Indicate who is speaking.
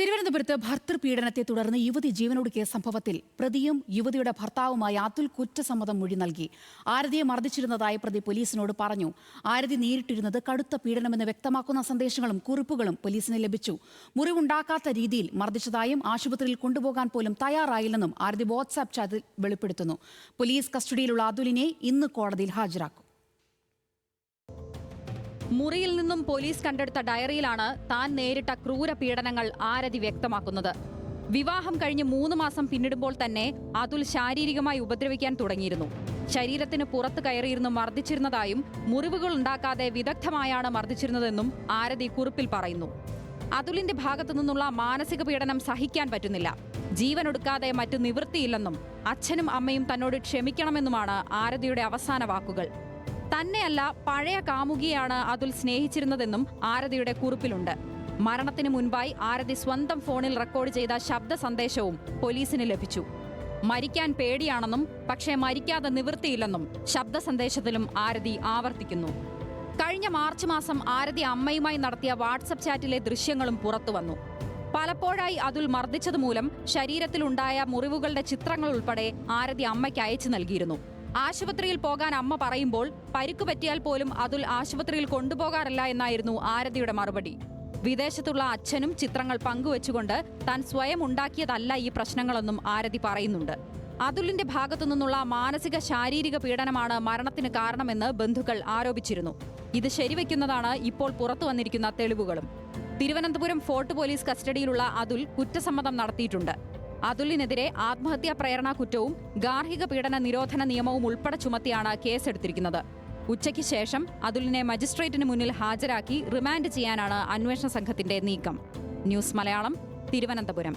Speaker 1: തിരുവനന്തപുരത്ത് ഭർതൃപീഡനത്തെ തുടർന്ന് യുവതി ജീവനൊടുക്കിയ സംഭവത്തിൽ പ്രതിയും യുവതിയുടെ ഭർത്താവുമായ അതുൽ കുറ്റസമ്മതം മൊഴി നൽകി. ആരതിയെ മർദ്ദിച്ചിരുന്നതായി പ്രതി പോലീസിനോട് പറഞ്ഞു. ആരതി നേരിട്ടിരുന്നത് കടുത്ത പീഡനമെന്ന് വ്യക്തമാക്കുന്ന സന്ദേശങ്ങളും കുറിപ്പുകളും പോലീസിന് ലഭിച്ചു. മുറിവുണ്ടാക്കാത്ത രീതിയിൽ മർദ്ദിച്ചതായും ആശുപത്രിയിൽ കൊണ്ടുപോകാൻ പോലും തയ്യാറായില്ലെന്നും ആരതി വാട്സാപ്പ് ചാറ്റിൽ വെളിപ്പെടുത്തുന്നു. പോലീസ് കസ്റ്റഡിയിലുള്ള അതുലിനെ ഇന്ന് കോടതിയിൽ ഹാജരാക്കും.
Speaker 2: മുറിയിൽ നിന്നും പോലീസ് കണ്ടെടുത്ത ഡയറിയിലാണ് താൻ നേരിട്ട ക്രൂര പീഡനങ്ങൾ ആരതി വ്യക്തമാക്കുന്നത്. വിവാഹം കഴിഞ്ഞ് 3 മാസം പിന്നിടുമ്പോൾ തന്നെ അതുൽ ശാരീരികമായി ഉപദ്രവിക്കാൻ തുടങ്ങിയിരുന്നു. ശരീരത്തിന് പുറത്ത് കയറിയിരുന്ന് മർദ്ദിച്ചിരുന്നതായും മുറിവുകൾ ഉണ്ടാക്കാതെ വിദഗ്ധമായാണ് മർദ്ദിച്ചിരുന്നതെന്നും ആരതി കുറിപ്പിൽ പറയുന്നു. അതുലിന്റെ ഭാഗത്തു നിന്നുള്ള മാനസിക പീഡനം സഹിക്കാൻ പറ്റുന്നില്ല. ജീവനൊടുക്കാതെ മറ്റു നിവൃത്തിയില്ലെന്നും അച്ഛനും അമ്മയും തന്നോട് ക്ഷമിക്കണമെന്നുമാണ് ആരതിയുടെ അവസാന വാക്കുകൾ. തന്നെയല്ല, പഴയ കാമുകിയാണ് അതുൽ സ്നേഹിച്ചിരുന്നതെന്നും ആരതിയുടെ കുറിപ്പിലുണ്ട്. മരണത്തിന് മുൻപായി ആരതി സ്വന്തം ഫോണിൽ റെക്കോർഡ് ചെയ്ത ശബ്ദ സന്ദേശവും പോലീസിന് ലഭിച്ചു. മരിക്കാൻ പേടിയാണെന്നും പക്ഷേ മരിക്കാതെ നിവൃത്തിയില്ലെന്നും ശബ്ദ സന്ദേശത്തിലും ആരതി ആവർത്തിക്കുന്നു. കഴിഞ്ഞ മാർച്ച് മാസം ആരതി അമ്മയുമായി നടത്തിയ വാട്സപ്പ് ചാറ്റിലെ ദൃശ്യങ്ങളും പുറത്തുവന്നു. പലപ്പോഴായി അതുൽ മർദ്ദിച്ചതുമൂലം ശരീരത്തിലുണ്ടായ മുറിവുകളുടെ ചിത്രങ്ങൾ ഉൾപ്പെടെ ആരതി അമ്മയ്ക്ക് അയച്ചു നൽകിയിരുന്നു. ആശുപത്രിയിൽ പോകാൻ അമ്മ പറയുമ്പോൾ പരിക്കു പറ്റിയാൽ പോലും അതുൽ ആശുപത്രിയിൽ കൊണ്ടുപോകാറില്ല എന്നായിരുന്നു ആരതിയുടെ മറുപടി. വിദേശത്തുള്ള അച്ഛനും ചിത്രങ്ങൾ പങ്കുവെച്ചുകൊണ്ട് താൻ സ്വയം ഉണ്ടാക്കിയതല്ല ഈ പ്രശ്നങ്ങളെന്നും ആരതി പറയുന്നുണ്ട്. അതുലിന്റെ ഭാഗത്തു നിന്നുള്ള മാനസിക ശാരീരിക പീഡനമാണ് മരണത്തിന് കാരണമെന്ന് ബന്ധുക്കൾ ആരോപിച്ചിരുന്നു. ഇത് ശരിവെക്കുന്നതാണ് ഇപ്പോൾ പുറത്തു വന്നിരിക്കുന്ന തെളിവുകളും. തിരുവനന്തപുരം ഫോർട്ട് പോലീസ് കസ്റ്റഡിയിലുള്ള അതുൽ കുറ്റസമ്മതം നടത്തിയിട്ടുണ്ട്. അതുലിനെതിരെ ആത്മഹത്യാ പ്രേരണ കുറ്റവും ഗാർഹിക പീഡന നിരോധന നിയമവും ഉൾപ്പെടെ ചുമത്തിയാണ് കേസെടുത്തിരിക്കുന്നത്. ഉച്ചയ്ക്ക് ശേഷം അതുലിനെ മജിസ്ട്രേറ്റിന് മുന്നിൽ ഹാജരാക്കി റിമാൻഡ് ചെയ്യാനാണ് അന്വേഷണ സംഘത്തിന്റെ നീക്കം. ന്യൂസ് മലയാളം, തിരുവനന്തപുരം.